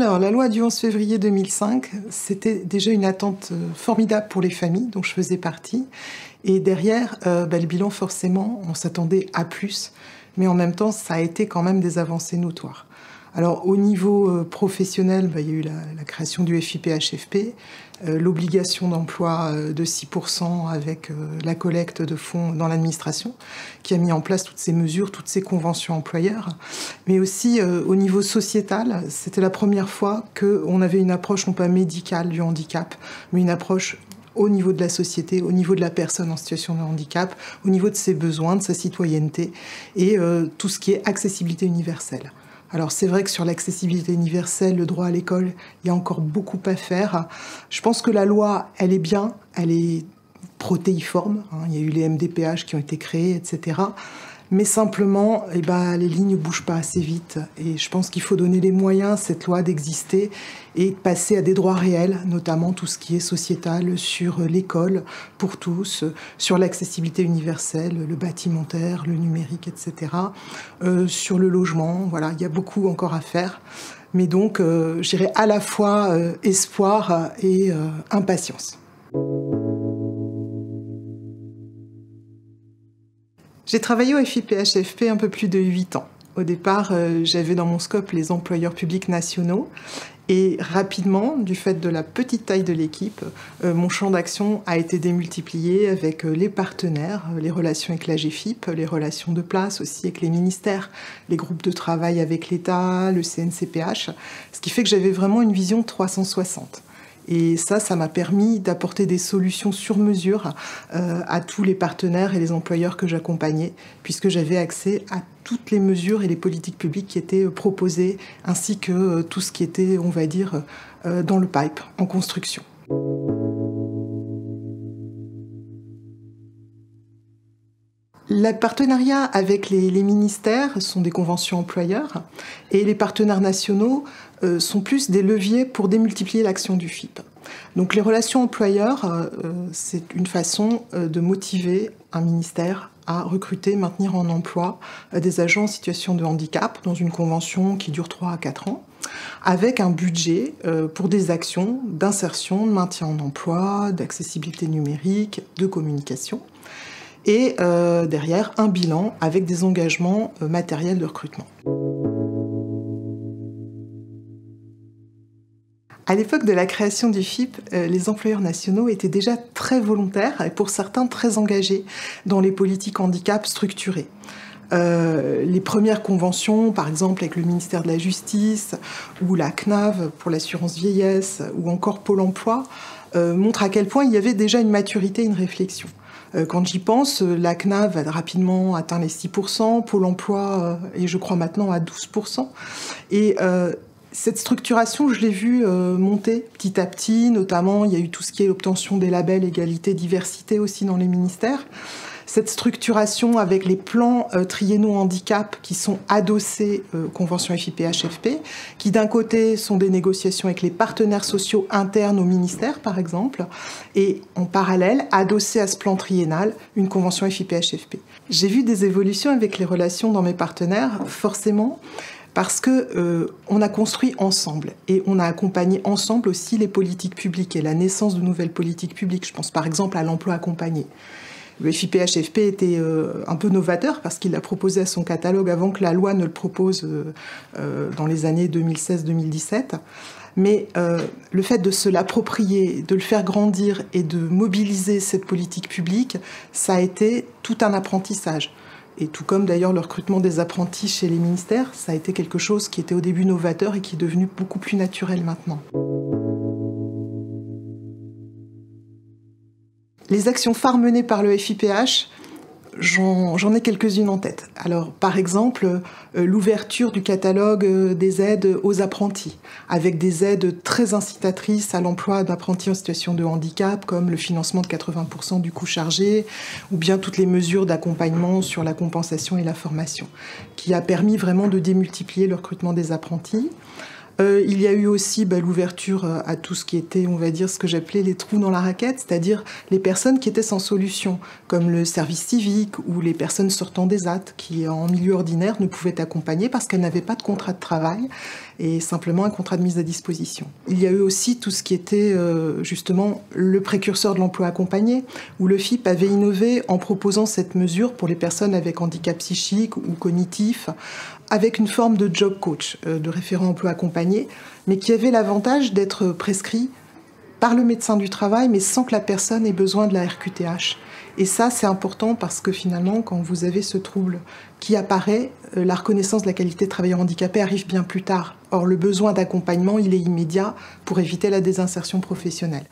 Alors, la loi du 11 février 2005, c'était déjà une attente formidable pour les familles, dont je faisais partie. Et derrière, le bilan, forcément, on s'attendait à plus. Mais en même temps, ça a été quand même des avancées notoires. Alors, au niveau professionnel, il y a eu la création du FIPHFP, l'obligation d'emploi de 6% avec la collecte de fonds dans l'administration, qui a mis en place toutes ces mesures, toutes ces conventions employeurs. Mais aussi, au niveau sociétal, c'était la première fois qu'on avait une approche non pas médicale du handicap, mais une approche au niveau de la société, au niveau de la personne en situation de handicap, au niveau de ses besoins, de sa citoyenneté, et tout ce qui est accessibilité universelle. Alors c'est vrai que sur l'accessibilité universelle, le droit à l'école, il y a encore beaucoup à faire. Je pense que la loi, elle est bien, elle est protéiforme. Il y a eu les MDPH qui ont été créés, etc. Mais simplement, les lignes ne bougent pas assez vite. Et je pense qu'il faut donner les moyens à cette loi d'exister et de passer à des droits réels, notamment tout ce qui est sociétal, sur l'école pour tous, sur l'accessibilité universelle, le bâtimentaire, le numérique, etc. Sur le logement, voilà, il y a beaucoup encore à faire. Mais donc, je dirais à la fois espoir et impatience. J'ai travaillé au FIPHFP un peu plus de 8 ans. Au départ, j'avais dans mon scope les employeurs publics nationaux. Et rapidement, du fait de la petite taille de l'équipe, mon champ d'action a été démultiplié avec les partenaires, les relations avec la GFIP, les relations de place aussi avec les ministères, les groupes de travail avec l'État, le CNCPH, ce qui fait que j'avais vraiment une vision 360. Et ça m'a permis d'apporter des solutions sur mesure à tous les partenaires et les employeurs que j'accompagnais, puisque j'avais accès à toutes les mesures et les politiques publiques qui étaient proposées, ainsi que tout ce qui était, on va dire, dans le pipe, en construction. Les partenariats avec les ministères sont des conventions employeurs et les partenaires nationaux sont plus des leviers pour démultiplier l'action du FIP. Donc les relations employeurs, c'est une façon de motiver un ministère à recruter, maintenir en emploi des agents en situation de handicap dans une convention qui dure 3 à 4 ans, avec un budget pour des actions d'insertion, de maintien en emploi, d'accessibilité numérique, de communication. Et derrière, un bilan avec des engagements matériels de recrutement. À l'époque de la création du FIP, les employeurs nationaux étaient déjà très volontaires et pour certains très engagés dans les politiques handicap structurées. Les premières conventions, par exemple avec le ministère de la Justice ou la CNAV pour l'assurance vieillesse ou encore Pôle emploi, montrent à quel point il y avait déjà une maturité, une réflexion. Quand j'y pense, la CNAV a rapidement atteint les 6%, Pôle emploi est je crois maintenant à 12%. Et cette structuration, je l'ai vue monter petit à petit, notamment il y a eu tout ce qui est l'obtention des labels égalité, diversité aussi dans les ministères. Cette structuration avec les plans triennaux handicap qui sont adossés aux conventions FIPHFP, qui d'un côté sont des négociations avec les partenaires sociaux internes au ministère par exemple, et en parallèle, adossé à ce plan triennal, une convention FIPHFP. J'ai vu des évolutions avec les relations dans mes partenaires, forcément, parce qu'on a construit ensemble et on a accompagné ensemble aussi les politiques publiques et la naissance de nouvelles politiques publiques. Je pense par exemple à l'emploi accompagné. Le FIPHFP était un peu novateur parce qu'il l'a proposé à son catalogue avant que la loi ne le propose dans les années 2016-2017. Mais le fait de se l'approprier, de le faire grandir et de mobiliser cette politique publique, ça a été tout un apprentissage. Et tout comme d'ailleurs le recrutement des apprentis chez les ministères, ça a été quelque chose qui était au début novateur et qui est devenu beaucoup plus naturel maintenant. Les actions phares menées par le FIPH, j'en ai quelques-unes en tête. Alors, par exemple, l'ouverture du catalogue des aides aux apprentis, avec des aides très incitatrices à l'emploi d'apprentis en situation de handicap, comme le financement de 80% du coût chargé, ou bien toutes les mesures d'accompagnement sur la compensation et la formation, qui a permis vraiment de démultiplier le recrutement des apprentis. Il y a eu aussi l'ouverture à tout ce qui était, on va dire, ce que j'appelais les trous dans la raquette, c'est-à-dire les personnes qui étaient sans solution, comme le service civique ou les personnes sortant des AT, qui en milieu ordinaire ne pouvaient accompagner parce qu'elles n'avaient pas de contrat de travail. et simplement un contrat de mise à disposition. Il y a eu aussi tout ce qui était justement le précurseur de l'emploi accompagné, où le FIP avait innové en proposant cette mesure pour les personnes avec handicap psychique ou cognitif, avec une forme de job coach, de référent emploi accompagné, mais qui avait l'avantage d'être prescrit par le médecin du travail, mais sans que la personne ait besoin de la RQTH. Et ça, c'est important parce que finalement, quand vous avez ce trouble qui apparaît, la reconnaissance de la qualité de travailleur handicapé arrive bien plus tard. Or, le besoin d'accompagnement, il est immédiat pour éviter la désinsertion professionnelle.